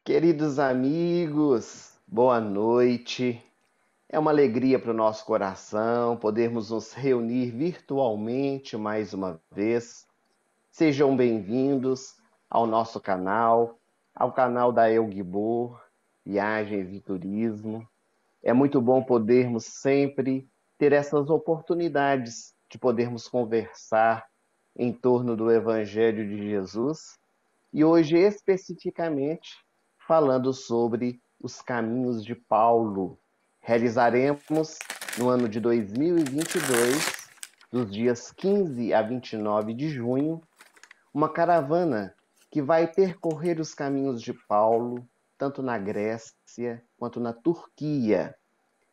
Queridos amigos, boa noite. É uma alegria para o nosso coração podermos nos reunir virtualmente mais uma vez. Sejam bem-vindos ao nosso canal, ao canal da El Guibor, Viagens e Turismo. É muito bom podermos sempre ter essas oportunidades de podermos conversar em torno do Evangelho de Jesus e hoje, especificamente, falando sobre os caminhos de Paulo. Realizaremos no ano de 2022, dos dias 15 a 29 de junho, uma caravana que vai percorrer os caminhos de Paulo, tanto na Grécia quanto na Turquia.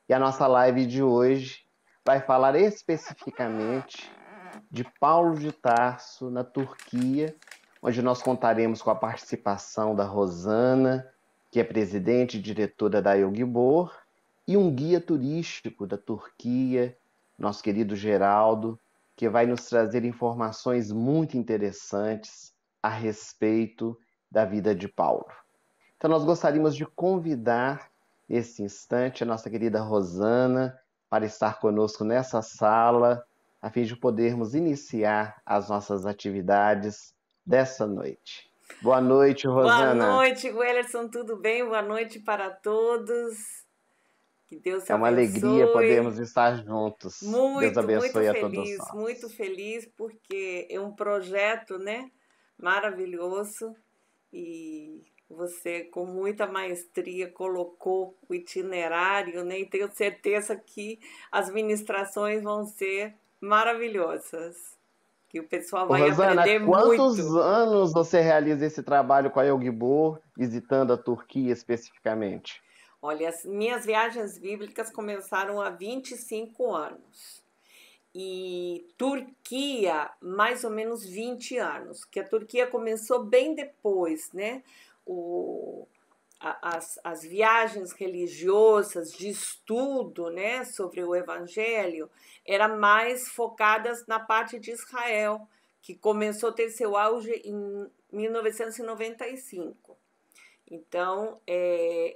E a nossa live de hoje vai falar especificamente de Paulo de Tarso, na Turquia, onde nós contaremos com a participação da Rosana, que é presidente e diretora da Elgibor, e um guia turístico da Turquia, nosso querido Geraldo, que vai nos trazer informações muito interessantes a respeito da vida de Paulo. Então, nós gostaríamos de convidar, nesse instante, a nossa querida Rosana para estar conosco nessa sala, a fim de podermos iniciar as nossas atividades dessa noite. Boa noite, Boa Rosana. noite, Wellerson, tudo bem? Boa noite para todos. Que Deus te É uma alegria abençoe. podermos estar juntos. Deus abençoe a todos Muito nós. feliz, porque é um projeto, né, maravilhoso e você com muita maestria colocou o itinerário, né, e tenho certeza que as ministrações vão ser maravilhosas, que o pessoal Ô, vai Rosana, há aprender quantos muito. anos você realiza esse trabalho com a Elgibor, visitando a Turquia especificamente? Olha, as minhas viagens bíblicas começaram há 25 anos. E Turquia, mais ou menos 20 anos, que a Turquia começou bem depois, né? O, as viagens religiosas de estudo, né, sobre o Evangelho, eram mais focadas na parte de Israel, que começou a ter seu auge em 1995. Então,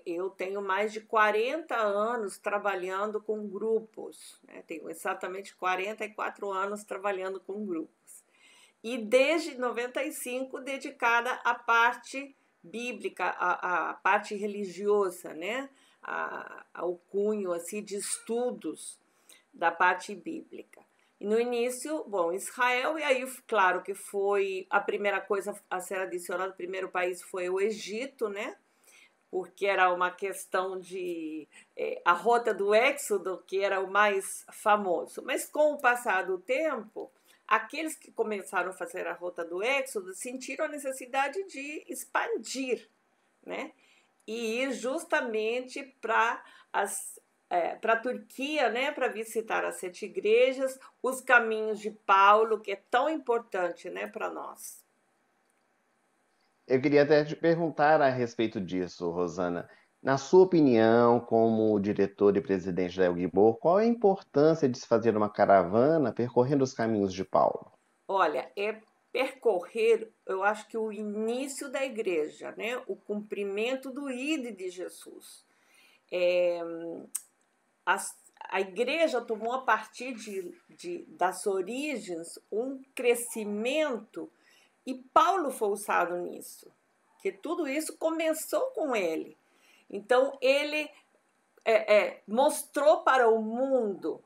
eu tenho mais de 40 anos trabalhando com grupos, né? Tenho exatamente 44 anos trabalhando com grupos. E desde 95 dedicada à parte bíblica, à parte religiosa, né? Ao cunho assim, de estudos da parte bíblica. E no início, bom, Israel, e aí, claro que foi a primeira coisa a ser adicionada, o primeiro país foi o Egito, né? Porque era uma questão de a rota do Éxodo, que era o mais famoso. Mas com o passar do tempo, aqueles que começaram a fazer a rota do Éxodo sentiram a necessidade de expandir, né? E ir justamente para a Turquia, né, para visitar as 7 igrejas, os caminhos de Paulo, que é tão importante, né, para nós. Eu queria até te perguntar a respeito disso, Rosana. Na sua opinião, como diretor e presidente da Elgibor, qual é a importância de se fazer uma caravana percorrendo os caminhos de Paulo? Olha, é percorrer, eu acho que o início da igreja, né, o cumprimento do ide de Jesus. É, a igreja tomou a partir das origens um crescimento e Paulo foi usado nisso, que tudo isso começou com ele. Então ele mostrou para o mundo,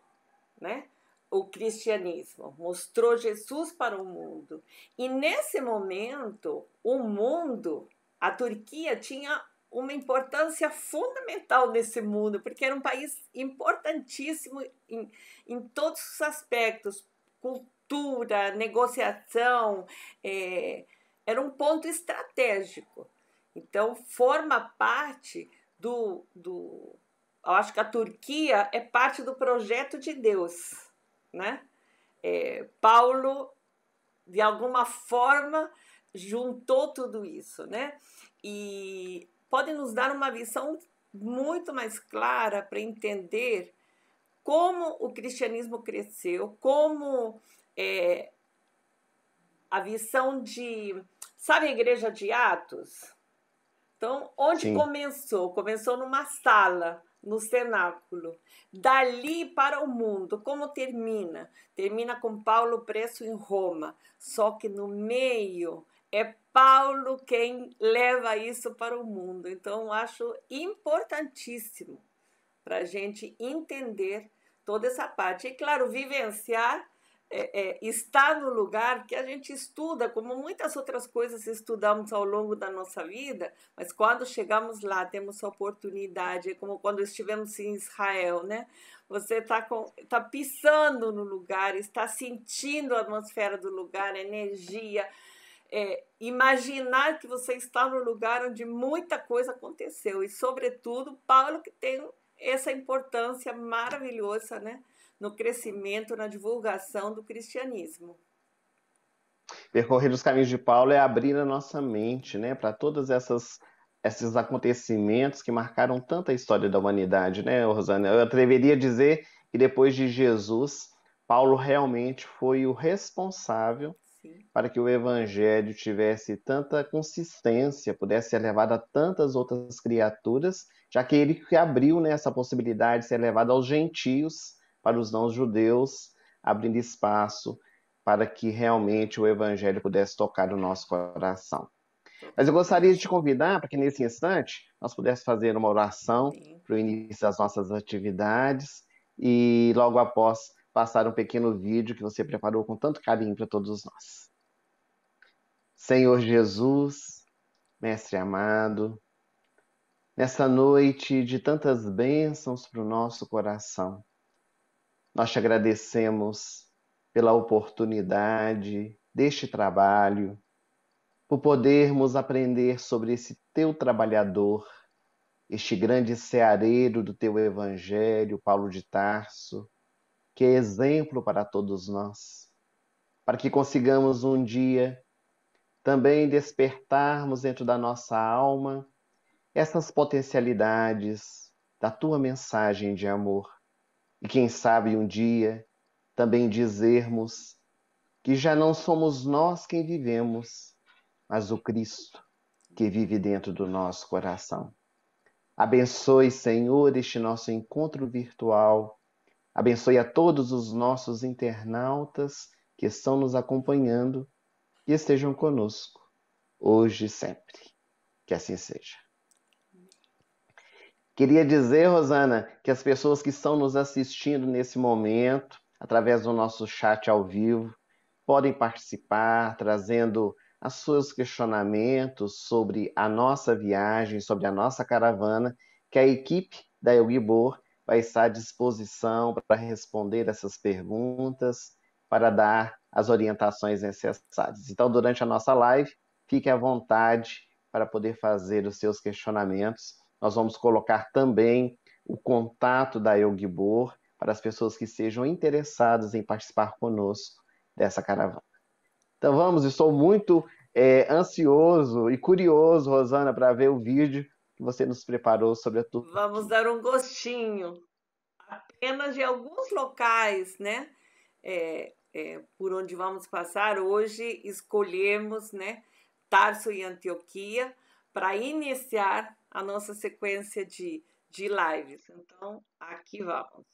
né, o cristianismo, mostrou Jesus para o mundo. E nesse momento, o mundo, a Turquia tinha uma importância fundamental nesse mundo, porque era um país importantíssimo em todos os aspectos, cultura, negociação, era um ponto estratégico. Então, forma parte eu acho que a Turquia é parte do projeto de Deus, né? Paulo, de alguma forma, juntou tudo isso, né? E pode nos dar uma visão muito mais clara para entender como o cristianismo cresceu, como a visão de, sabe, a igreja de Atos? Então, onde Sim, começou? Começou numa sala, no cenáculo. Dali para o mundo, como termina? Termina com Paulo preso em Roma. Só que no meio é Paulo quem leva isso para o mundo. Então, acho importantíssimo para a gente entender toda essa parte. E, claro, vivenciar, estar no lugar que a gente estuda, como muitas outras coisas estudamos ao longo da nossa vida, mas quando chegamos lá, temos a oportunidade, como quando estivemos em Israel, né? Você tá pisando no lugar, está sentindo a atmosfera do lugar, a energia, imaginar que você está no lugar onde muita coisa aconteceu e, sobretudo, Paulo que tem essa importância maravilhosa, né, no crescimento, na divulgação do cristianismo. percorrer os caminhos de Paulo é abrir a nossa mente, né, para todas esses acontecimentos que marcaram tanta história da humanidade, né, Rosana? Eu atreveria a dizer que depois de Jesus, Paulo realmente foi o responsável Sim. para que o evangelho tivesse tanta consistência, pudesse ser levado a tantas outras criaturas, já que ele que abriu, né, essa possibilidade de ser levado aos gentios, para os não-judeus, abrindo espaço para que realmente o evangelho pudesse tocar o nosso coração. Mas eu gostaria de te Totalmente. convidar para que nesse instante nós pudéssemos fazer uma oração Sim. para o início das nossas atividades e logo após passar um pequeno vídeo que você preparou com tanto carinho para todos nós. Senhor Jesus, Mestre amado, nessa noite de tantas bênçãos para o nosso coração, nós te agradecemos pela oportunidade deste trabalho, por podermos aprender sobre esse teu trabalhador, este grande ceareiro do teu evangelho, Paulo de Tarso, que é exemplo para todos nós, para que consigamos um dia também despertarmos dentro da nossa alma essas potencialidades da tua mensagem de amor. E quem sabe um dia também dizermos que já não somos nós quem vivemos, mas o Cristo que vive dentro do nosso coração. Abençoe, Senhor, este nosso encontro virtual. Abençoe a todos os nossos internautas que estão nos acompanhando e estejam conosco, hoje e sempre. Que assim seja. Queria dizer, Rosana, que as pessoas que estão nos assistindo nesse momento, através do nosso chat ao vivo, podem participar, trazendo os seus questionamentos sobre a nossa viagem, sobre a nossa caravana, que a equipe da Elgibor vai estar à disposição para responder essas perguntas, para dar as orientações necessárias. Então, durante a nossa live, fique à vontade para poder fazer os seus questionamentos. Nós vamos colocar também o contato da Elgibor para as pessoas que sejam interessadas em participar conosco dessa caravana. Então vamos, estou muito ansioso e curioso, Rosana, para ver o vídeo que você nos preparou sobre a Vamos Turquia. dar um gostinho apenas de alguns locais, né? Por onde vamos passar. Hoje escolhemos, né, Tarso e Antioquia para iniciar a nossa sequência de lives. Então, aqui vamos.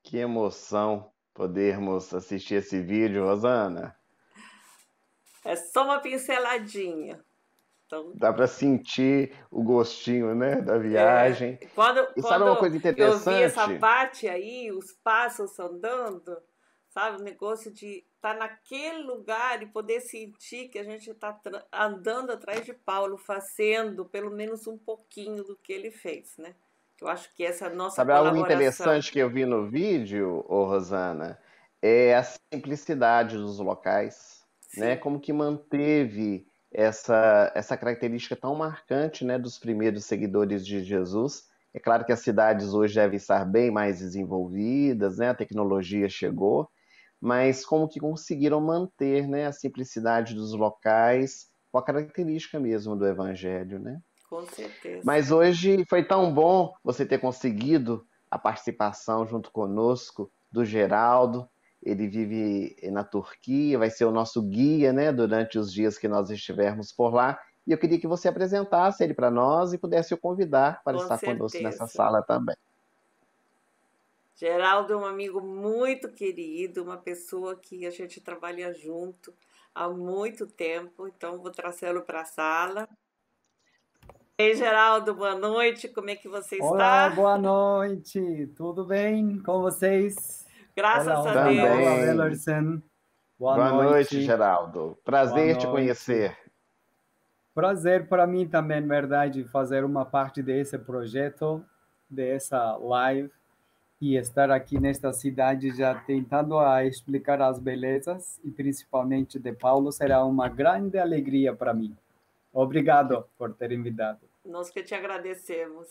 Que emoção podermos assistir esse vídeo, Rosana. É só uma pinceladinha. Então, Dá para sentir o gostinho, né, da viagem. E sabe uma quando coisa eu vi essa interessante? parte aí, os passos andando, sabe? O negócio de estar naquele lugar e poder sentir que a gente está andando atrás de Paulo, fazendo pelo menos um pouquinho do que ele fez, né? Eu acho que essa é a nossa Sabe algo colaboração. interessante que eu vi no vídeo, ô Rosana? É a simplicidade dos locais, né? Sim, Como que manteve essa característica tão marcante, né, dos primeiros seguidores de Jesus. É claro que as cidades hoje devem estar bem mais desenvolvidas, né? A tecnologia chegou, mas como que conseguiram manter, né, a simplicidade dos locais com a característica mesmo do evangelho, né? com certeza. Mas hoje foi tão bom você ter conseguido a participação junto conosco do Geraldo. Ele vive na Turquia, vai ser o nosso guia, né, durante os dias que nós estivermos por lá. E eu queria que você apresentasse ele para nós e pudesse o convidar para Com estar conosco nessa certeza. sala também. Geraldo é um amigo muito querido, uma pessoa que a gente trabalha junto há muito tempo, então vou trazê-lo para a sala. Ei, Geraldo, boa noite, como é que você Olá, está? boa noite. Tudo bem com vocês? Olá, Graças a Rosana. Olá, Deus. Também. Wellerson. Boa Boa noite, noite. Geraldo. Boa Prazer te noite. conhecer. Prazer para mim também, verdade, fazer uma parte desse projeto, dessa live e estar aqui nesta cidade já tentando a explicar as belezas e principalmente de Paulo será uma grande alegria para mim. Obrigado por ter invitado. Nós que te agradecemos.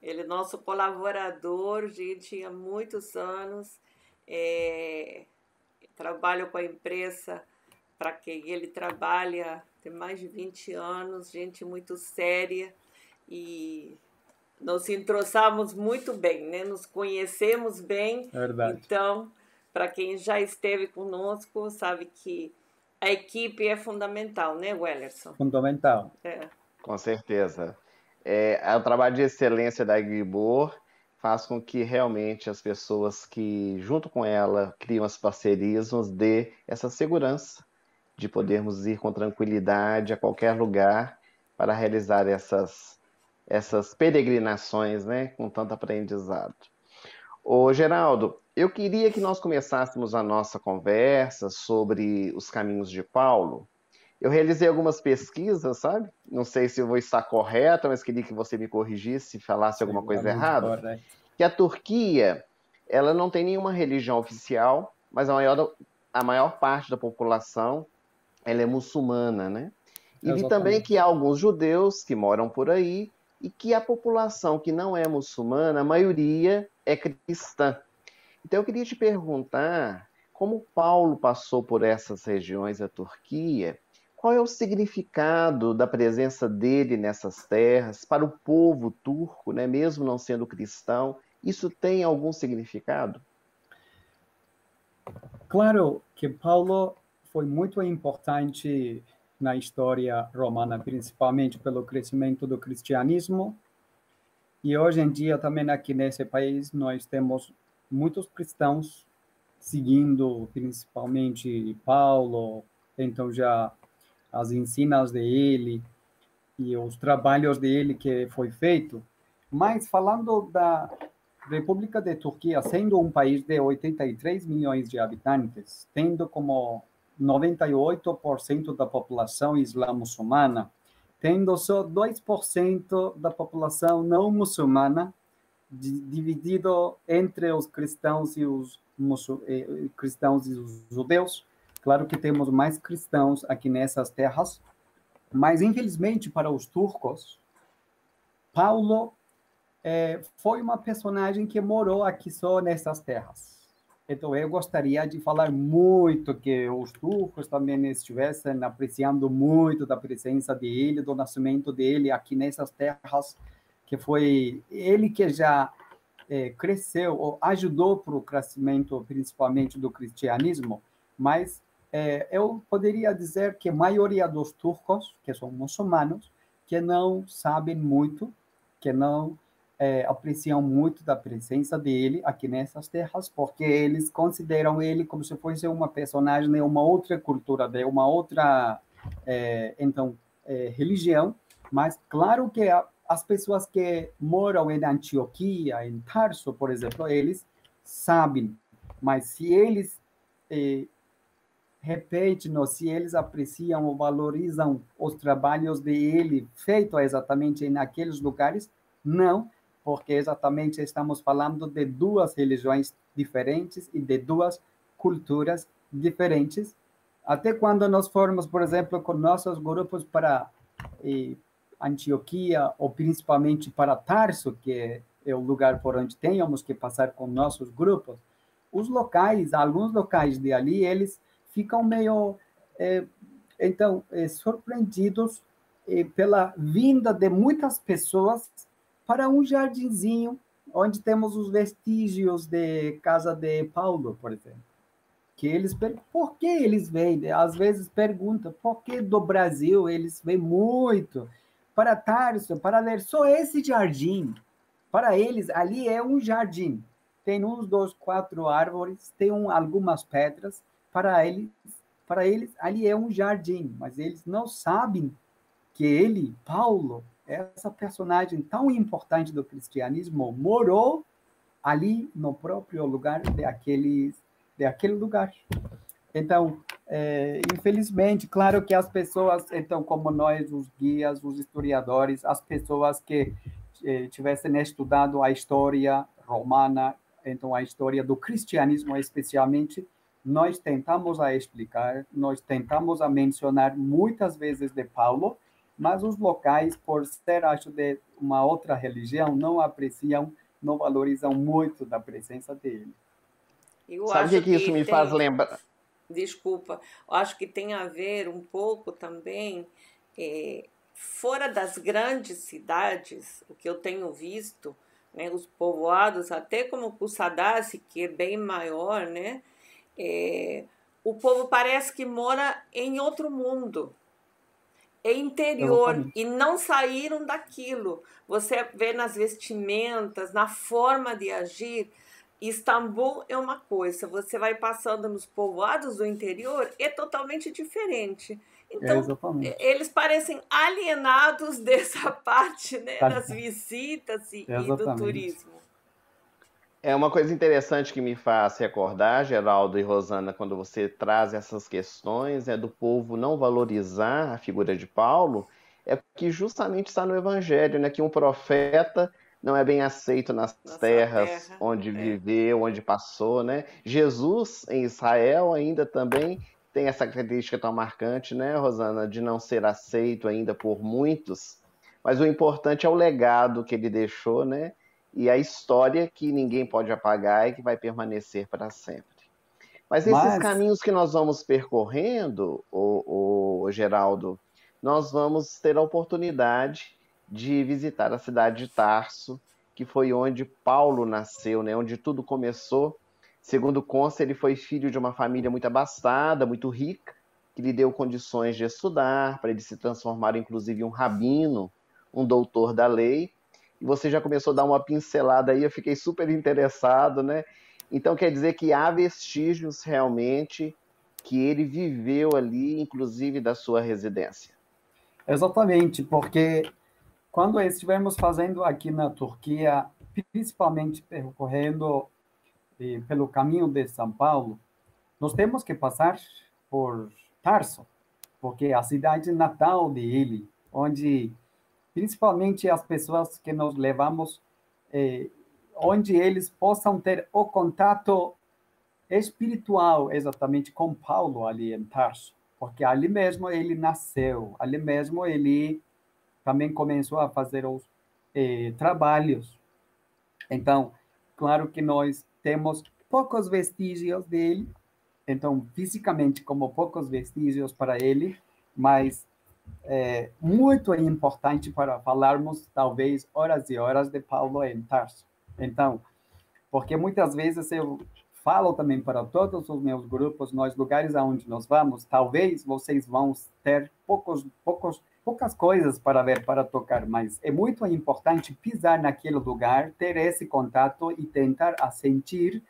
Ele é nosso colaborador, gente, há muitos anos. É, trabalho com a empresa para quem ele trabalha tem mais de 20 anos, gente muito séria e nos entroçamos muito bem, né? Nos conhecemos bem. Verdade. Então, para quem já esteve conosco, sabe que a equipe é fundamental, né, Wellerson? Fundamental. É, Com certeza. O trabalho de excelência da Gribor faz com que realmente as pessoas que, junto com ela, criam as parcerias, nos dê essa segurança de podermos ir com tranquilidade a qualquer lugar para realizar essas peregrinações, né, com tanto aprendizado. Ô, Geraldo, eu queria que nós começássemos a nossa conversa sobre os caminhos de Paulo. Eu realizei algumas pesquisas, sabe? Não sei se eu vou estar correta, mas queria que você me corrigisse se falasse alguma coisa Seguramente errada. correto. Que a Turquia, ela não tem nenhuma religião oficial, mas a maior parte da população, ela é muçulmana, né? E vi também Exatamente. que há alguns judeus que moram por aí e que a população que não é muçulmana, a maioria é cristã. Então eu queria te perguntar, como Paulo passou por essas regiões da Turquia, qual é o significado da presença dele nessas terras para o povo turco, né, mesmo não sendo cristão? Isso tem algum significado? Claro que Paulo foi muito importante na história romana, principalmente pelo crescimento do cristianismo. E hoje em dia, também aqui nesse país, nós temos muitos cristãos seguindo principalmente Paulo, então já as ensinas dele e os trabalhos dele que foi feito. Mas falando da República de Turquia, sendo um país de 83 milhões de habitantes, tendo como 98% da população islamo-muçulmana, tendo só 2% da população não muçulmana, dividido entre os cristãos e os cristãos e os judeus. Claro que temos mais cristãos aqui nessas terras, mas infelizmente para os turcos, Paulo foi uma personagem que morou aqui só nessas terras. Então, eu gostaria de falar muito que os turcos também estivessem apreciando muito da presença dele, do nascimento dele aqui nessas terras, que foi ele que já cresceu, ou ajudou para o crescimento, principalmente do cristianismo, mas eu poderia dizer que a maioria dos turcos, que são muçulmanos, que não sabem muito, que não apreciam muito da presença dele aqui nessas terras, porque eles consideram ele como se fosse uma personagem de uma outra cultura, de uma outra, religião. Mas claro que as pessoas que moram em Antioquia, em Tarso, por exemplo, eles sabem, mas se eles repetem, ou se eles apreciam ou valorizam os trabalhos dele feitos exatamente naqueles lugares, não, porque exatamente estamos falando de duas religiões diferentes e de duas culturas diferentes. Até quando nós formos, por exemplo, com nossos grupos para Antioquia, ou principalmente para Tarso, que é o lugar por onde temos que passar com nossos grupos, os locais, alguns locais de ali, eles ficam meio, surpreendidos pela vinda de muitas pessoas para um jardinzinho onde temos os vestígios de casa de Paulo, por exemplo. Que eles, por que eles vêm? Às vezes perguntam, por que do Brasil eles vêm muito para Tarso, para ler só esse jardim? Para eles, ali é um jardim. Tem uns, dois, quatro árvores, tem algumas pedras. Para eles, ali é um jardim, mas eles não sabem que ele, Paulo, essa personagem tão importante do cristianismo, morou ali no próprio lugar daquele lugar. Então, infelizmente, claro que as pessoas, então, como nós, os guias, os historiadores, as pessoas que tivessem estudado a história romana, então a história do cristianismo especialmente, nós tentamos a explicar, nós tentamos a mencionar muitas vezes de Paulo, mas os locais, por ser, acho, de uma outra religião, não apreciam, não valorizam muito da presença dele. Eu Sabe o acho que isso me faz lembrar? Desculpa, eu acho que tem a ver um pouco também, fora das grandes cidades, o que eu tenho visto, né, os povoados, até como Poçadaçi, que é bem maior, né, o povo parece que mora em outro mundo, é interior, Exatamente. e não saíram daquilo. Você vê nas vestimentas, na forma de agir. Istambul é uma coisa, você vai passando nos povoados do interior, é totalmente diferente. Então, Exatamente. eles parecem alienados dessa parte, né, Tá. das visitas e do Exatamente. turismo. É uma coisa interessante que me faz recordar, Geraldo e Rosana, quando você traz essas questões, do povo não valorizar a figura de Paulo, é porque justamente está no Evangelho, né, que um profeta não é bem aceito nas Na sua terras terra. onde viveu, onde passou, né? Jesus em Israel ainda também tem essa característica tão marcante, né, Rosana, de não ser aceito ainda por muitos, mas o importante é o legado que ele deixou, né? E a história que ninguém pode apagar e que vai permanecer para sempre. Mas esses Mas, caminhos que nós vamos percorrendo, o Geraldo, nós vamos ter a oportunidade de visitar a cidade de Tarso, que foi onde Paulo nasceu, né? Onde tudo começou. Segundo consta, ele foi filho de uma família muito abastada, muito rica, que lhe deu condições de estudar, para ele se transformar inclusive em um rabino, um doutor da lei. E você já começou a dar uma pincelada aí, eu fiquei super interessado, né? Então quer dizer que há vestígios realmente que ele viveu ali, inclusive da sua residência. exatamente, porque quando estivemos fazendo aqui na Turquia, principalmente percorrendo pelo caminho de São Paulo, nós temos que passar por Tarso, porque é a cidade natal dele, onde principalmente as pessoas que nós levamos, onde eles possam ter o contato espiritual exatamente com Paulo ali em Tarso, porque ali mesmo ele nasceu, ali mesmo ele também começou a fazer os trabalhos. Então, claro que nós temos poucos vestígios dele, então, fisicamente, como poucos vestígios para ele, mas muito importante para falarmos, talvez, horas e horas de Paulo em Tarso. Então, porque muitas vezes eu falo também para todos os meus grupos, nos lugares aonde nós vamos, talvez vocês vão ter poucos poucas coisas para ver, para tocar, mas é muito importante pisar naquele lugar, ter esse contato e tentar a sentir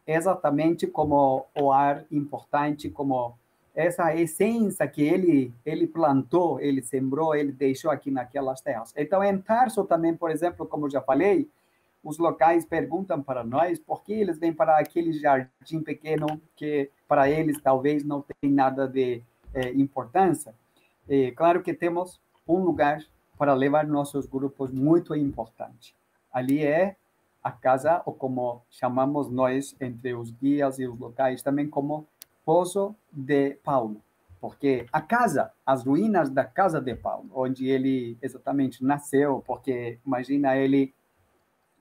exatamente como o ar importante, como essa essência que ele plantou, ele sembrou, ele deixou aqui naquelas terras. Então, em Tarso também, por exemplo, como já falei, os locais perguntam para nós por que eles vêm para aquele jardim pequeno que para eles talvez não tem nada de importância. Claro que temos um lugar para levar nossos grupos muito importante. Ali é a casa, ou como chamamos nós, entre os guias e os locais, também como Poço de Paulo. Porque a casa, as ruínas da casa de Paulo, onde ele exatamente nasceu, porque imagina, ele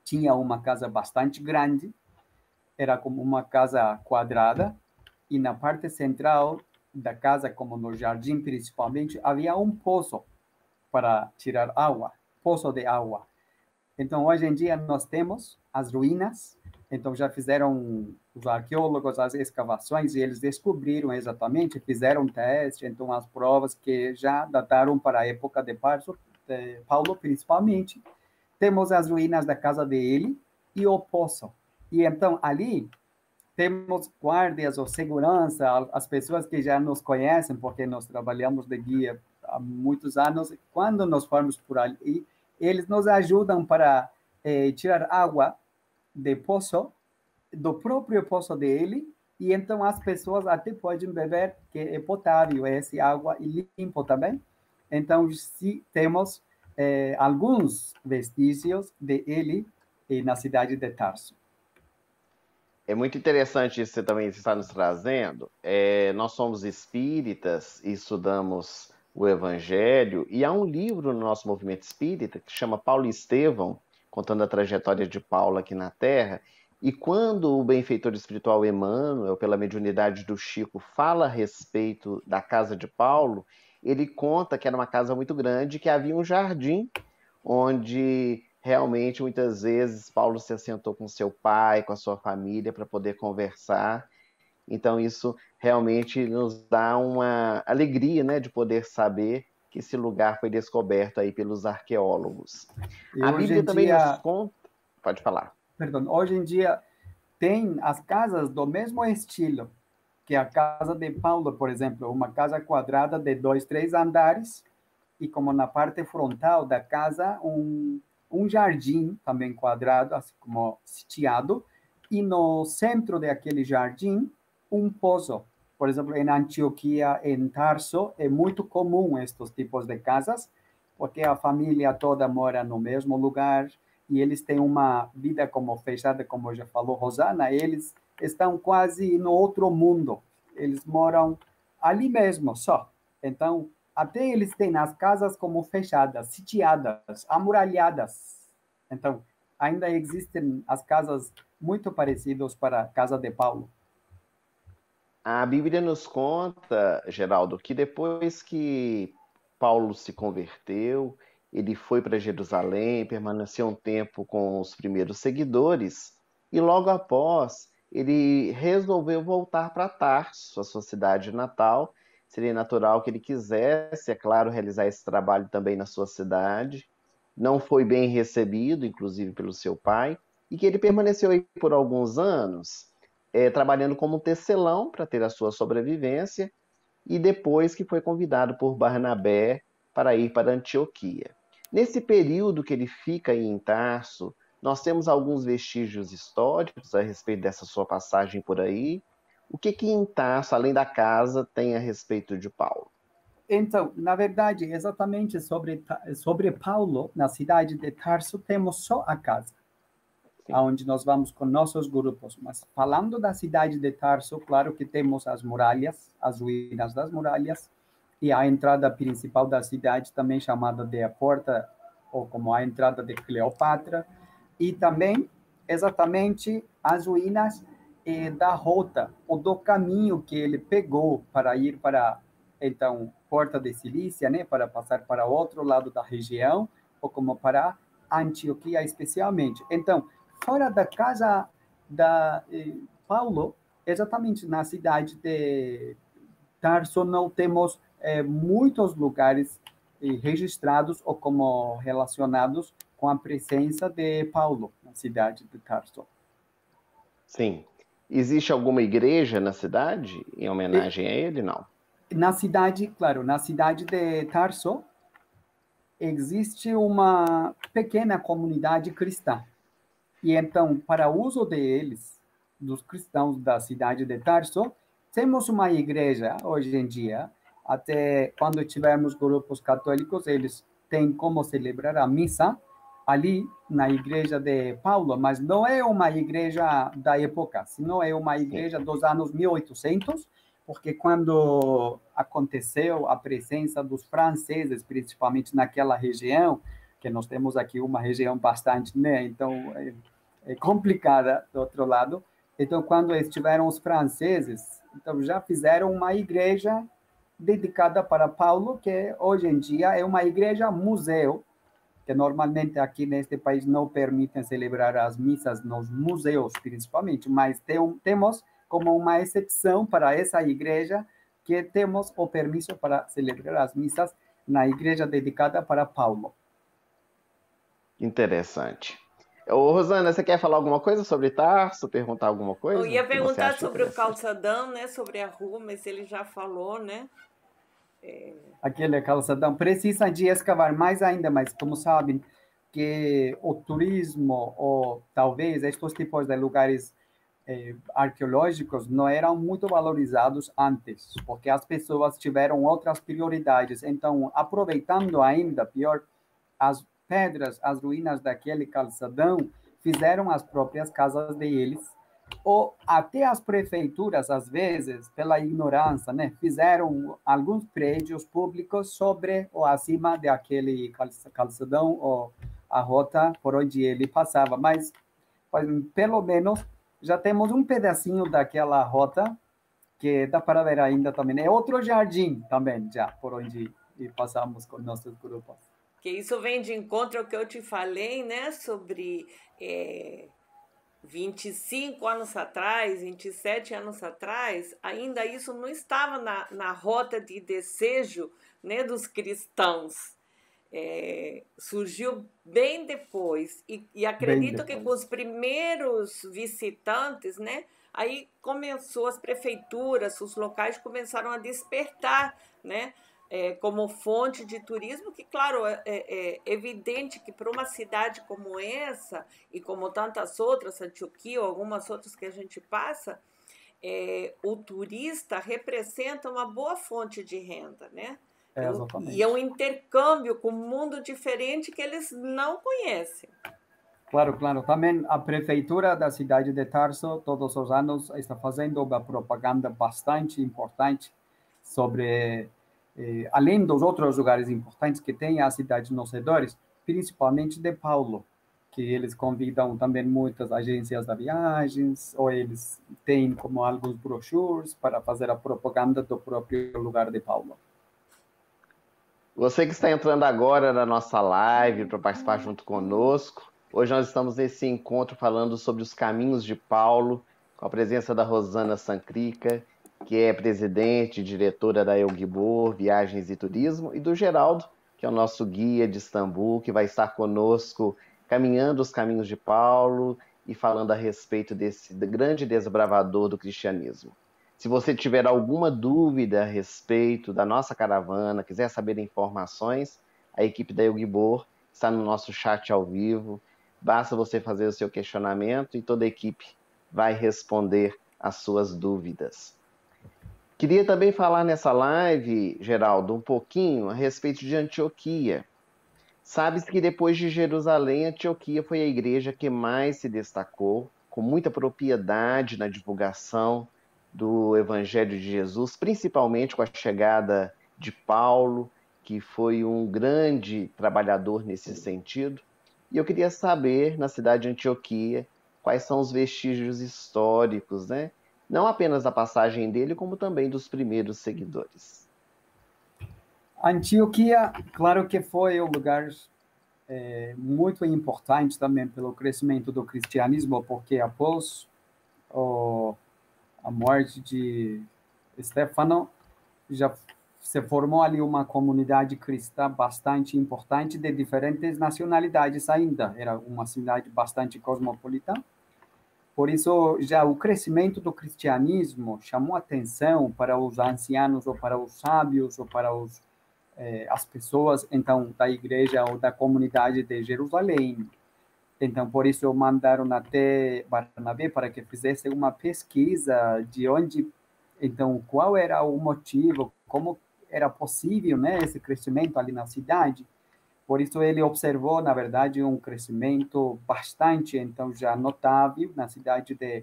tinha uma casa bastante grande, era como uma casa quadrada, e na parte central da casa, como no jardim principalmente, havia um poço para tirar água, poço de água. Então, hoje em dia, nós temos as ruínas, então já fizeram os arqueólogos as escavações e eles descobriram exatamente, fizeram teste, então as provas que já dataram para a época de Paulo, principalmente. Temos as ruínas da casa dele e o poço. E então, ali, temos guardas ou segurança, as pessoas que já nos conhecem, porque nós trabalhamos de guia há muitos anos, quando nós formos por ali, eles nos ajudam para tirar água do poço, do próprio poço dele, e então as pessoas até podem beber, que é potável, essa água e limpo também. Então, se temos alguns vestígios de ele na cidade de Tarso. É muito interessante isso que você também está nos trazendo. Nós somos espíritas e estudamos o Evangelho, e há um livro no nosso movimento espírita que chama Paulo e Estevão, contando a trajetória de Paulo aqui na Terra. E quando o benfeitor espiritual Emmanuel, pela mediunidade do Chico, fala a respeito da casa de Paulo, ele conta que era uma casa muito grande, que havia um jardim onde realmente muitas vezes Paulo se assentou com seu pai, com a sua família para poder conversar. Então isso realmente nos dá uma alegria, né, de poder saber que esse lugar foi descoberto aí pelos arqueólogos. E A hoje Bíblia em também nos dia, conta, pode falar. perdão, hoje em dia tem as casas do mesmo estilo que a casa de Paulo, por exemplo, uma casa quadrada de 2, 3 andares, e como na parte frontal da casa, um jardim também quadrado, assim como sitiado, e no centro daquele jardim, um poço. Por exemplo, em Antioquia, em Tarso, é muito comum estes tipos de casas, porque a família toda mora no mesmo lugar e eles têm uma vida como fechada, como já falou Rosana, eles estão quase no outro mundo. Eles moram ali mesmo, só. Então, até eles têm as casas como fechadas, sitiadas, amuralhadas. Então, ainda existem as casas muito parecidas para a casa de Paulo. A Bíblia nos conta, Geraldo, que depois que Paulo se converteu, ele foi para Jerusalém, permaneceu um tempo com os primeiros seguidores, e logo após ele resolveu voltar para Tarso, a sua cidade natal. Seria natural que ele quisesse, é claro, realizar esse trabalho também na sua cidade. Não foi bem recebido, inclusive pelo seu pai, e que ele permaneceu aí por alguns anos trabalhando como tecelão para ter a sua sobrevivência, e depois que foi convidado por Barnabé para ir para Antioquia. Nesse período que ele fica aí em Tarso, nós temos alguns vestígios históricos a respeito dessa sua passagem por aí. O que em Tarso, além da casa, tem a respeito de Paulo? Então, na verdade, exatamente sobre Paulo, na cidade de Tarso, temos só a casa, Sim. onde nós vamos com nossos grupos. Mas falando da cidade de Tarso, claro que temos as muralhas, as ruínas das muralhas, e a entrada principal da cidade, também chamada de a Porta, ou como a entrada de Cleopatra, e também, exatamente, as ruínas da rota, ou do caminho que ele pegou para ir para, então, Porta de Cilícia, né, para passar para o outro lado da região, ou como para Antioquia especialmente. Então, fora da casa da Paulo, exatamente na cidade de Tarso, não temos muitos lugares registrados ou como relacionados com a presença de Paulo na cidade de Tarso. Sim. Existe alguma igreja na cidade em E, homenagem a ele? Não. na cidade, claro, na cidade de Tarso, existe uma pequena comunidade cristã. E então, para uso deles, dos cristãos da cidade de Tarso, temos uma igreja hoje em dia. Até quando tivermos grupos católicos, eles têm como celebrar a missa ali na igreja de Paulo, mas não é uma igreja da época, senão é uma igreja dos anos 1800, porque quando aconteceu a presença dos franceses, principalmente naquela região, que nós temos aqui uma região bastante, né? Então, é complicada do outro lado. Então, quando estiveram os franceses, então já fizeram uma igreja dedicada para Paulo, que hoje em dia é uma igreja museu, que normalmente aqui neste país não permitem celebrar as missas nos museus, principalmente, mas temos como uma exceção para essa igreja que temos o permisso para celebrar as missas na igreja dedicada para Paulo. Interessante. Ô, Rosana, você quer falar alguma coisa sobre Tarso? Perguntar alguma coisa? Eu ia que você perguntar acha sobre o interessante? calçadão, né? Sobre a rua, mas ele já falou, né? Aquele calçadão precisa de escavar mais ainda, mas como sabem que o turismo ou talvez estes tipos de lugares arqueológicos não eram muito valorizados antes, porque as pessoas tiveram outras prioridades. Então, aproveitando ainda, pior, as pedras, as ruínas daquele calçadão, fizeram as próprias casas deles, ou até as prefeituras, às vezes, pela ignorância, né, fizeram alguns prédios públicos sobre ou acima daquele calçadão ou a rota por onde ele passava. Mas, pelo menos, já temos um pedacinho daquela rota que dá para ver ainda também. É outro jardim também, já, por onde passamos com nossos grupos. Que isso vem de encontro ao que eu te falei, né? Sobre 25 anos atrás, 27 anos atrás, ainda isso não estava na rota de desejo, né, dos cristãos. Surgiu bem depois. E acredito que com os primeiros visitantes, né? Aí começou as prefeituras, os locais começaram a despertar, né? Como fonte de turismo, que, claro, é evidente que para uma cidade como essa, e como tantas outras, Antioquia ou algumas outras que a gente passa, o turista representa uma boa fonte de renda, né? E é um intercâmbio com um mundo diferente que eles não conhecem. Claro, claro. Também a prefeitura da cidade de Tarso, todos os anos, está fazendo uma propaganda bastante importante sobre, além dos outros lugares importantes que tem a cidade nos redores, principalmente de Paulo, que eles convidam também muitas agências de viagens, ou eles têm como alguns brochures para fazer a propaganda do próprio lugar de Paulo. Você que está entrando agora na nossa live para participar junto conosco, hoje nós estamos nesse encontro falando sobre os caminhos de Paulo, com a presença da Rosana Sancrica, que é presidente e diretora da Elgibor Viagens e Turismo, e do Geraldo, que é o nosso guia de Istambul, que vai estar conosco caminhando os caminhos de Paulo e falando a respeito desse grande desbravador do cristianismo. Se você tiver alguma dúvida a respeito da nossa caravana, quiser saber informações, a equipe da Elgibor está no nosso chat ao vivo. Basta você fazer o seu questionamento e toda a equipe vai responder as suas dúvidas. Queria também falar nessa live, Geraldo, um pouquinho a respeito de Antioquia. Sabe-se que depois de Jerusalém, Antioquia foi a igreja que mais se destacou, com muita propriedade na divulgação do Evangelho de Jesus, principalmente com a chegada de Paulo, que foi um grande trabalhador nesse sentido. E eu queria saber, na cidade de Antioquia, quais são os vestígios históricos, né? Não apenas da passagem dele, como também dos primeiros seguidores. Antioquia, claro que foi um lugar muito importante também pelo crescimento do cristianismo, porque após a morte de Estéfano, já se formou ali uma comunidade cristã bastante importante de diferentes nacionalidades ainda. Era uma cidade bastante cosmopolita. Por isso, já o crescimento do cristianismo chamou atenção para os ancianos, ou para os sábios, ou para as pessoas, então, da igreja ou da comunidade de Jerusalém. Então, por isso, mandaram até Barnabé para que fizesse uma pesquisa de onde, então, qual era o motivo, como era possível, né, esse crescimento ali na cidade. Por isso, ele observou, na verdade, um crescimento bastante, então, já notável na cidade de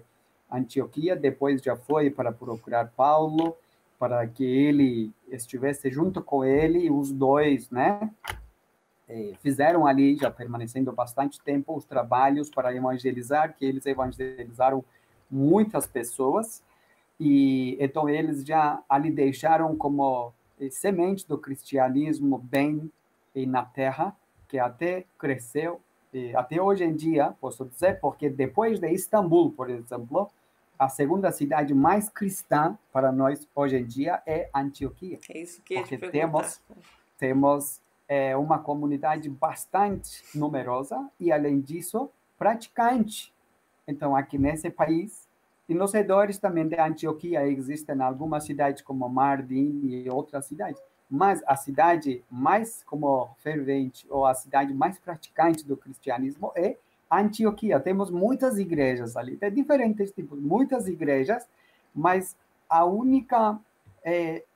Antioquia. Depois já foi para procurar Paulo, para que ele estivesse junto com ele, os dois, né? Fizeram ali, já permanecendo bastante tempo, os trabalhos para evangelizar, que eles evangelizaram muitas pessoas, e então eles já ali deixaram como semente do cristianismo bem na terra, que até cresceu, até hoje em dia, posso dizer, porque depois de Istambul, por exemplo, a segunda cidade mais cristã para nós hoje em dia é Antioquia. É isso que eu ia te porque perguntar. temos uma comunidade bastante numerosa e, além disso, praticante. Então, aqui nesse país, e nos redores também de Antioquia, existem algumas cidades como Mardin e outras cidades, mas a cidade mais como fervente, ou a cidade mais praticante do cristianismo é Antioquia. Temos muitas igrejas ali, de diferentes tipos, muitas igrejas, mas a única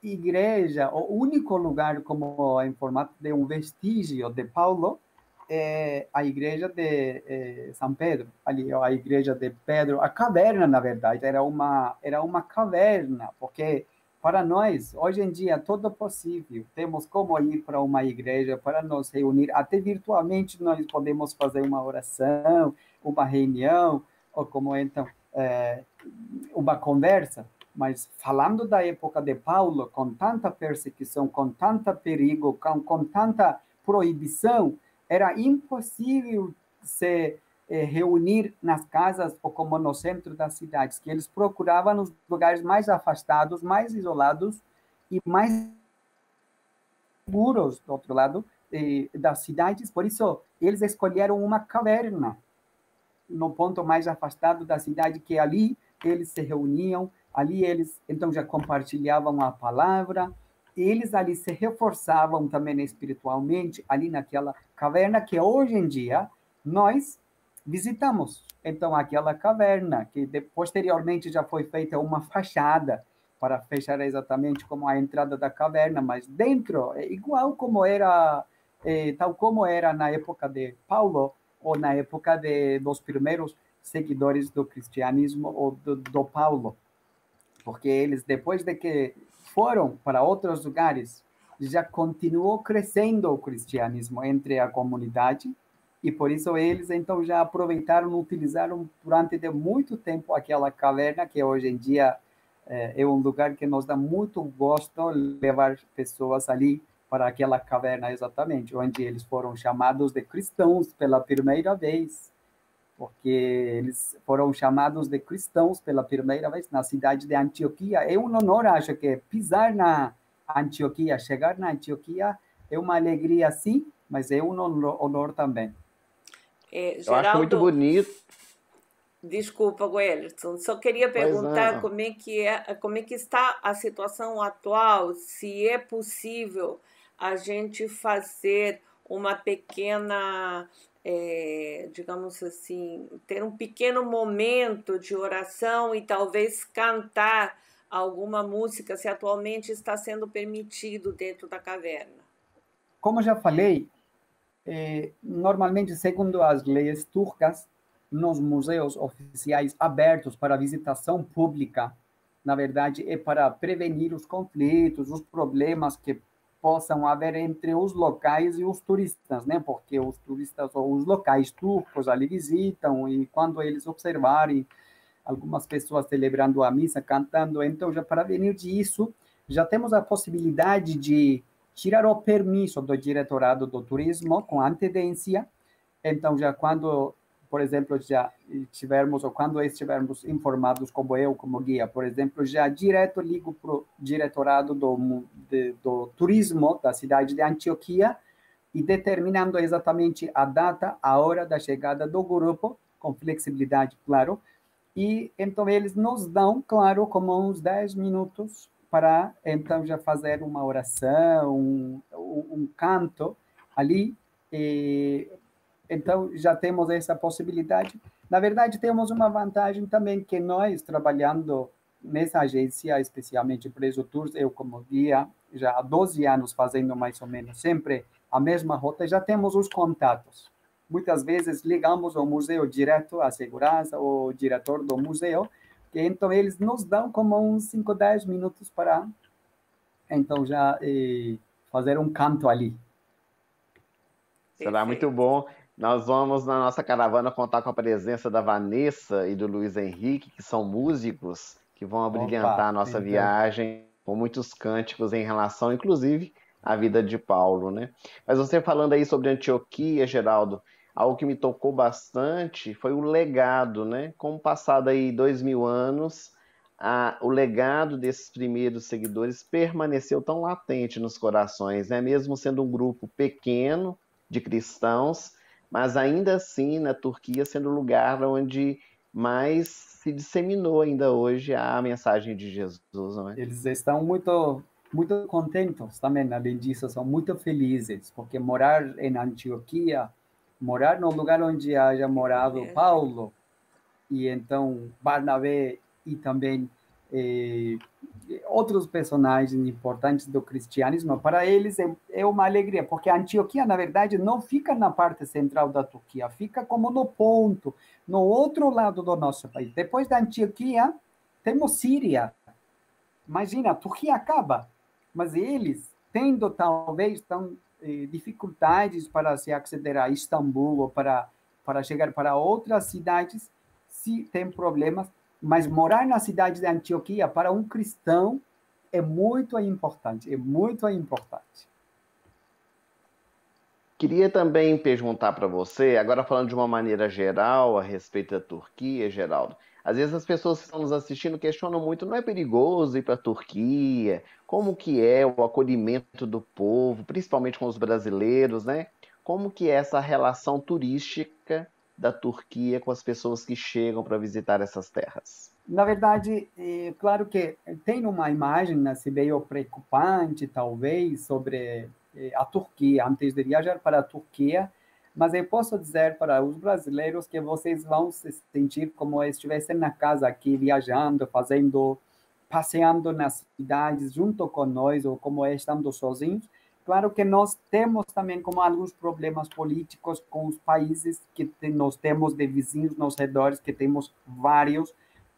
igreja, o único lugar como em formato de um vestígio de Paulo é a igreja de São Pedro, ali a igreja de Pedro, a caverna, na verdade, era uma caverna, porque para nós, hoje em dia, tudo é possível. Temos como ir para uma igreja para nos reunir, até virtualmente nós podemos fazer uma oração, uma reunião, ou como então, uma conversa. Mas falando da época de Paulo, com tanta perseguição, com tanto perigo, com tanta proibição, era impossível se reunir nas casas ou como no centro das cidades, que eles procuravam nos lugares mais afastados, mais isolados e mais seguros, do outro lado, das cidades. Por isso, eles escolheram uma caverna no ponto mais afastado da cidade, que ali eles se reuniam, ali eles então já compartilhavam a palavra, eles ali se reforçavam também espiritualmente, ali naquela caverna que hoje em dia nós visitamos. Então, aquela caverna, que posteriormente já foi feita uma fachada para fechar exatamente como a entrada da caverna, mas dentro é igual como era, tal como era na época de Paulo, ou na época dos primeiros seguidores do cristianismo, ou do Paulo. Porque eles, depois de que foram para outros lugares, já continuou crescendo o cristianismo entre a comunidade, e por isso eles então já aproveitaram, utilizaram durante muito tempo aquela caverna, que hoje em dia é um lugar que nos dá muito gosto levar pessoas ali para aquela caverna exatamente, onde eles foram chamados de cristãos pela primeira vez, porque eles foram chamados de cristãos pela primeira vez na cidade de Antioquia. É um honor, acho que pisar na Antioquia, chegar na Antioquia é uma alegria, sim, mas é um honor também. Eu acho muito Geraldo, bonito. desculpa, Wellerson, só queria Pois perguntar não. como é que está a situação atual, se é possível a gente fazer uma pequena, digamos assim, ter um pequeno momento de oração e talvez cantar alguma música, se atualmente está sendo permitido dentro da caverna. Como já falei, normalmente, segundo as leis turcas, nos museus oficiais abertos para visitação pública, na verdade, é para prevenir os conflitos, os problemas que possam haver entre os locais e os turistas, né? Porque os turistas ou os locais turcos ali visitam, e quando eles observarem algumas pessoas celebrando a missa, cantando, então já para prevenir disso, já temos a possibilidade de tirar o permisso do diretorado do turismo com antecedência. Então, já quando por exemplo, já tivermos, ou quando estivermos informados, como eu, como guia, por exemplo, já direto ligo para o diretorado do turismo da cidade de Antioquia e determinando exatamente a data, a hora da chegada do grupo, com flexibilidade, claro, e então eles nos dão, claro, como uns 10 minutos para então já fazer uma oração, um canto ali, e, então já temos essa possibilidade. Na verdade, temos uma vantagem também que nós, trabalhando nessa agência, especialmente Preso Tours, eu como guia, já há 12 anos fazendo mais ou menos sempre a mesma rota, já temos os contatos. Muitas vezes ligamos ao museu direto, à segurança, o diretor do museu, que então eles nos dão como uns 5, 10 minutos para então já fazer um canto ali. Será muito Perfeito. bom. Nós vamos, na nossa caravana, contar com a presença da Vanessa e do Luiz Henrique, que são músicos, que vão abrilhantar Opa, a nossa então, viagem com muitos cânticos em relação, inclusive, à vida de Paulo, né? Mas você falando aí sobre Antioquia, Geraldo, algo que me tocou bastante foi o legado, né? Como passado aí 2000 anos, o legado desses primeiros seguidores permaneceu tão latente nos corações, né? Mesmo sendo um grupo pequeno, de cristãos, mas ainda assim na Turquia sendo o lugar onde mais se disseminou ainda hoje a mensagem de Jesus, não é? eles estão muito contentes também, além disso, são muito felizes, porque morar em Antioquia, morar no lugar onde haja morado Imagina. Paulo, e então Barnabé e também eh, outros personagens importantes do cristianismo, para eles é uma alegria, porque Antioquia, na verdade, não fica na parte central da Turquia, fica como no ponto, no outro lado do nosso país. Depois da Antioquia, temos Síria. Imagina, a Turquia acaba, mas eles, tendo talvez dificuldades para se acceder a Istambul ou para chegar para outras cidades, se tem problemas, mas morar na cidade de Antioquia para um cristão é muito importante, é muito importante. Queria também perguntar para você, agora falando de uma maneira geral a respeito da Turquia, Geraldo. Às vezes as pessoas que estão nos assistindo questionam muito, não é perigoso ir para a Turquia? Como que é o acolhimento do povo, principalmente com os brasileiros, né? Como que é essa relação turística da Turquia com as pessoas que chegam para visitar essas terras? Na verdade, é claro que tem uma imagem assim, meio preocupante, talvez, sobre a Turquia, antes de viajar para a Turquia, mas eu posso dizer para os brasileiros que vocês vão se sentir como se estivessem na casa aqui, viajando, passeando nas cidades junto com nós, ou como estando sozinhos. Claro que nós temos também como alguns problemas políticos com os países que nós temos de vizinhos nos redores, que temos vários,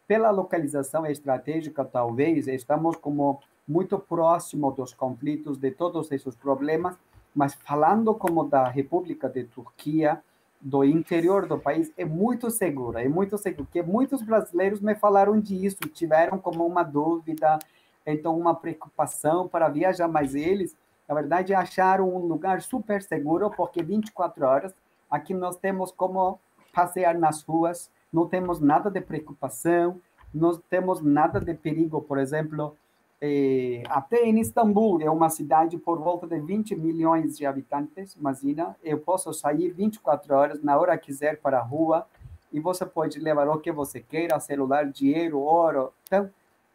pela localização estratégica, talvez, estamos como muito próximo dos conflitos, de todos esses problemas, mas falando como da República de Turquia, do interior do país, é muito seguro, porque muitos brasileiros me falaram disso, tiveram como uma dúvida, então uma preocupação para viajar, mas eles, na verdade, acharam um lugar super seguro, porque 24 horas, aqui nós temos como passear nas ruas, não temos nada de preocupação, não temos nada de perigo, por exemplo, até em Istambul, é uma cidade por volta de 20 milhões de habitantes, imagina, eu posso sair 24 horas, na hora que quiser, para a rua, e você pode levar o que você queira, celular, dinheiro, ouro, então,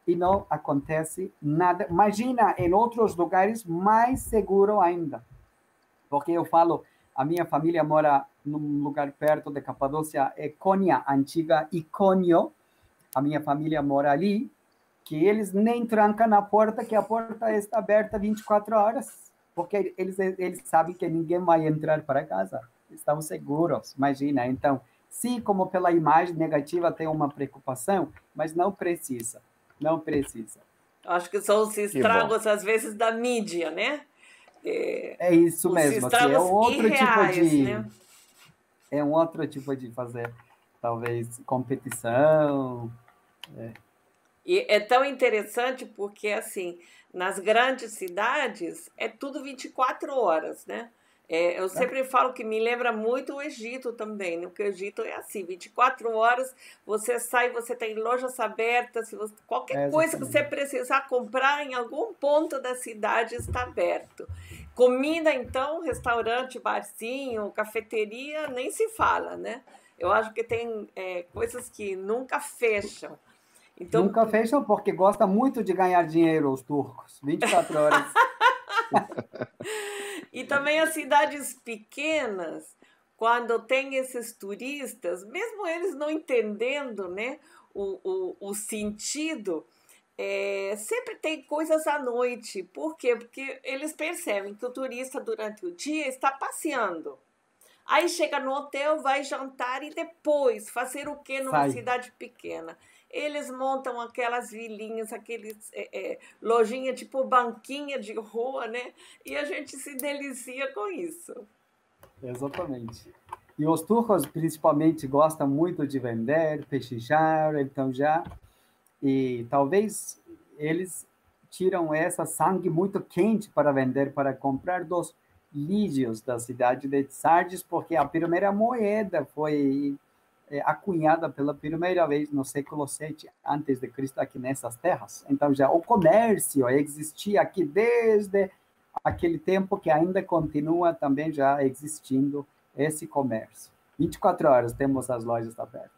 e não acontece nada. Imagina, em outros lugares, mais seguro ainda, porque eu falo, a minha família mora num lugar perto de Capadócia, é Konya, antiga Icônio, a minha família mora ali, que eles nem trancam na porta, que a porta está aberta 24 horas, porque eles sabem que ninguém vai entrar para casa, estão seguros, imagina. Então, sim, como pela imagem negativa tem uma preocupação, mas não precisa, não precisa. Acho que são os Que bom. estragos, às vezes, da mídia, né? É, É isso os mesmo, assim, estragos irreais, né? é um outro tipo de fazer, talvez, competição. E é tão interessante porque, assim, nas grandes cidades é tudo 24 horas, né? Eu sempre falo que me lembra muito o Egito também, né? Porque o Egito é assim, 24 horas você sai, você tem lojas abertas, qualquer coisa que você precisar comprar em algum ponto da cidade está aberto. Comida, então, restaurante, barzinho, cafeteria, nem se fala, né? Eu acho que tem coisas que nunca fecham. Então, Nunca fecham porque gosta muito de ganhar dinheiro os turcos, 24 horas. E também as cidades pequenas, quando tem esses turistas, mesmo eles não entendendo, né, o sentido, sempre tem coisas à noite. Por quê? Porque eles percebem que o turista, durante o dia, está passeando. Aí chega no hotel, vai jantar e depois fazer o que numa cidade pequena? Eles montam aquelas vilinhas, aqueles lojinha tipo banquinha de rua, né? E a gente se delicia com isso. Exatamente. E os turcos principalmente gostam muito de vender, pechinchar, então e talvez eles tiram essa sangue muito quente para vender, para comprar dos lídios da cidade de Sardes, porque a primeira moeda foi acunhada pela primeira vez no século 7 antes de Cristo aqui nessas terras. Então já o comércio existia aqui desde aquele tempo, que ainda continua também já existindo esse comércio. 24 horas temos as lojas abertas.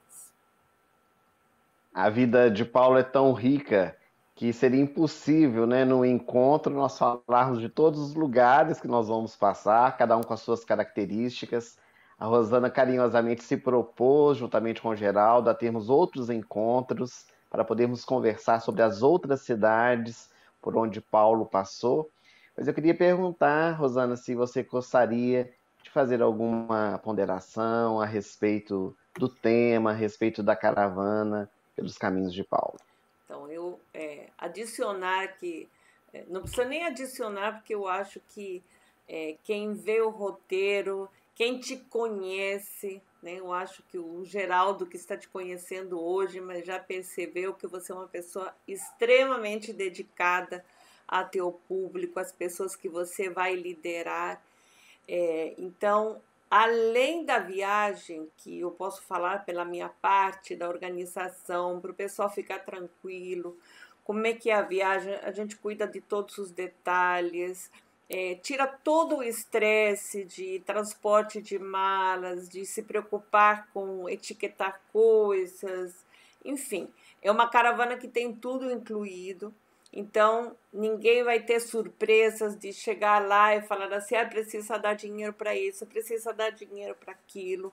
A vida de Paulo é tão rica que seria impossível, né, no encontro, nós falarmos de todos os lugares que nós vamos passar, cada um com as suas características. A Rosana carinhosamente se propôs, juntamente com o Geraldo, a termos outros encontros para podermos conversar sobre as outras cidades por onde Paulo passou. Mas eu queria perguntar, Rosana, se você gostaria de fazer alguma ponderação a respeito do tema, a respeito da caravana pelos caminhos de Paulo. Então, eu adicionar que, não precisa nem adicionar, porque eu acho que quem vê o roteiro, quem te conhece, né, eu acho que o Geraldo, que está te conhecendo hoje, mas já percebeu que você é uma pessoa extremamente dedicada a teu público, às pessoas que você vai liderar. Então, além da viagem, que eu posso falar pela minha parte, da organização, para o pessoal ficar tranquilo, como é que é a viagem, a gente cuida de todos os detalhes, tira todo o estresse de transporte de malas, de se preocupar com etiquetar coisas, enfim, é uma caravana que tem tudo incluído. Então, ninguém vai ter surpresas de chegar lá e falar assim, precisa dar dinheiro para isso, precisa dar dinheiro para aquilo.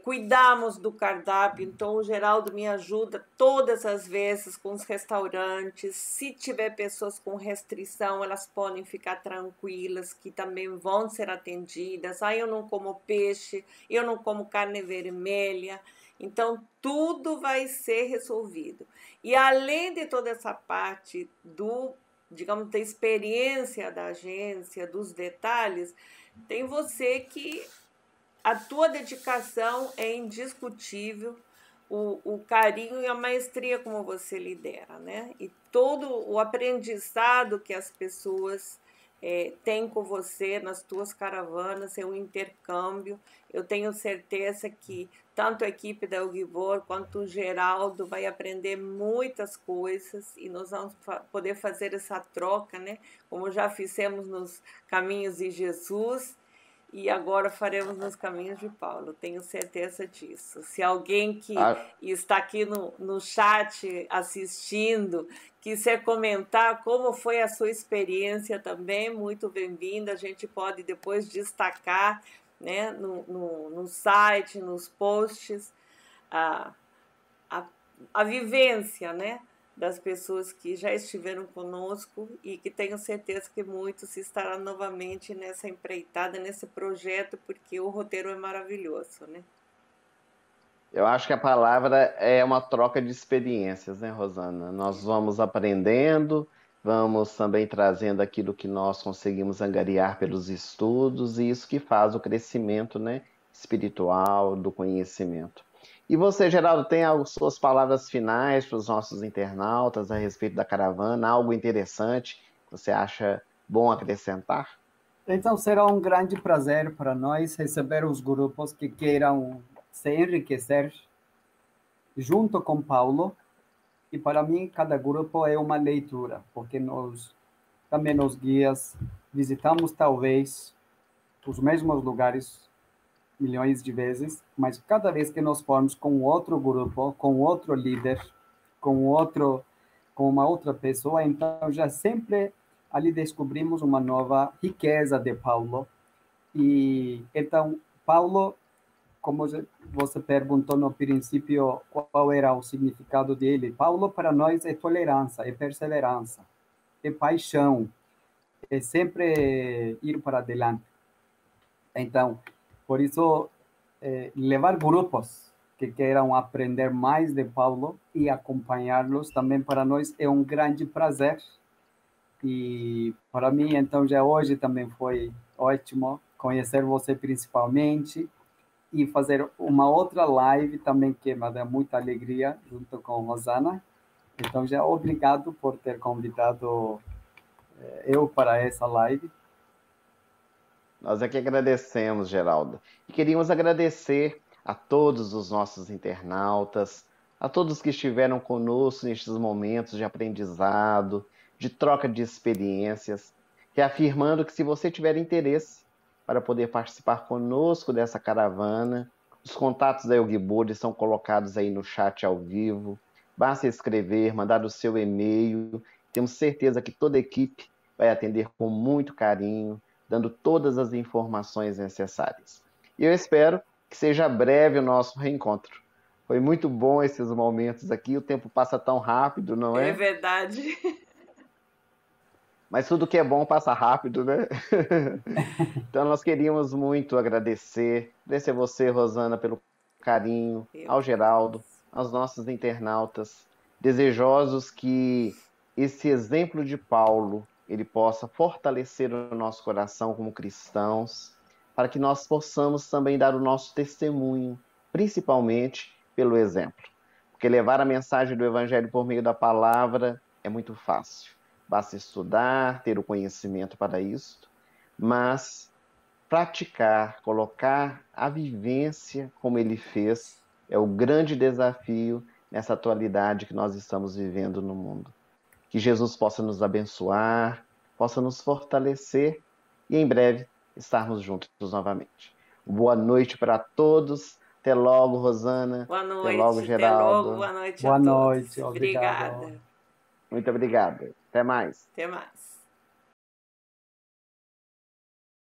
Cuidamos do cardápio, então o Geraldo me ajuda todas as vezes com os restaurantes. Se tiver pessoas com restrição, elas podem ficar tranquilas, que também vão ser atendidas. Eu não como peixe, eu não como carne vermelha. Então, tudo vai ser resolvido. E além de toda essa parte digamos, da experiência da agência, dos detalhes, tem você que a tua dedicação é indiscutível, o carinho e a maestria como você lidera, né? E todo o aprendizado que as pessoas têm com você nas tuas caravanas é um intercâmbio. Eu tenho certeza que tanto a equipe da Elgibor quanto o Geraldo vai aprender muitas coisas e nós vamos poder fazer essa troca, né? Como já fizemos nos Caminhos de Jesus, e agora faremos nos caminhos de Paulo, tenho certeza disso. Se alguém que está aqui no chat assistindo quiser comentar como foi a sua experiência também, muito bem-vinda. A gente pode depois destacar, né, no site, nos posts, a vivência, né, das pessoas que já estiveram conosco e que tenho certeza que muitos estarão novamente nessa empreitada, nesse projeto, porque o roteiro é maravilhoso, né? Eu acho que a palavra é uma troca de experiências, né, Rosana? Nós vamos aprendendo, vamos também trazendo aquilo que nós conseguimos angariar pelos estudos, e isso que faz o crescimento, né, espiritual, do conhecimento. E você, Geraldo, tem as suas palavras finais para os nossos internautas a respeito da caravana? Algo interessante que você acha bom acrescentar? Então, será um grande prazer para nós receber os grupos que queiram se enriquecer junto com Paulo. E para mim, cada grupo é uma leitura, porque nós, também nos guias, visitamos talvez os mesmos lugares milhões de vezes, mas cada vez que nós formos com outro grupo, com outro líder, com uma outra pessoa, então já sempre ali descobrimos uma nova riqueza de Paulo. E então, Paulo, como você perguntou no princípio qual era o significado dele, Paulo para nós é tolerância, é perseverança, é paixão, é sempre ir para adelante. Então, por isso, levar grupos que queiram aprender mais de Paulo e acompanhá-los também para nós é um grande prazer. E para mim, então, já hoje também foi ótimo conhecer você principalmente e fazer uma outra live também que me dá muita alegria junto com Rosana. Então, já obrigado por ter convidado eu para essa live. Nós é que agradecemos, Geraldo. E queríamos agradecer a todos os nossos internautas, a todos que estiveram conosco nestes momentos de aprendizado, de troca de experiências, reafirmando que se você tiver interesse para poder participar conosco dessa caravana, os contatos da Elgibode são colocados aí no chat ao vivo. Basta escrever, mandar o seu e-mail. Temos certeza que toda a equipe vai atender com muito carinho, dando todas as informações necessárias. E eu espero que seja breve o nosso reencontro. Foi muito bom esses momentos aqui, o tempo passa tão rápido, não é? É verdade. Mas tudo que é bom passa rápido, né? Então nós queríamos muito agradecer a você, Rosana, pelo carinho, ao Geraldo, aos nossos internautas, desejosos que esse exemplo de Paulo ele possa fortalecer o nosso coração como cristãos, para que nós possamos também dar o nosso testemunho, principalmente pelo exemplo. Porque levar a mensagem do Evangelho por meio da palavra é muito fácil. Basta estudar, ter o conhecimento para isso, mas praticar, colocar a vivência como ele fez, é o grande desafio nessa atualidade que nós estamos vivendo no mundo. Que Jesus possa nos abençoar, possa nos fortalecer e em breve estarmos juntos novamente. Boa noite para todos. Até logo, Rosana. Boa Até logo, noite, até logo, Geraldo. boa noite a Boa todos. noite, obrigado. Obrigada. Muito obrigado. Até mais. Até mais.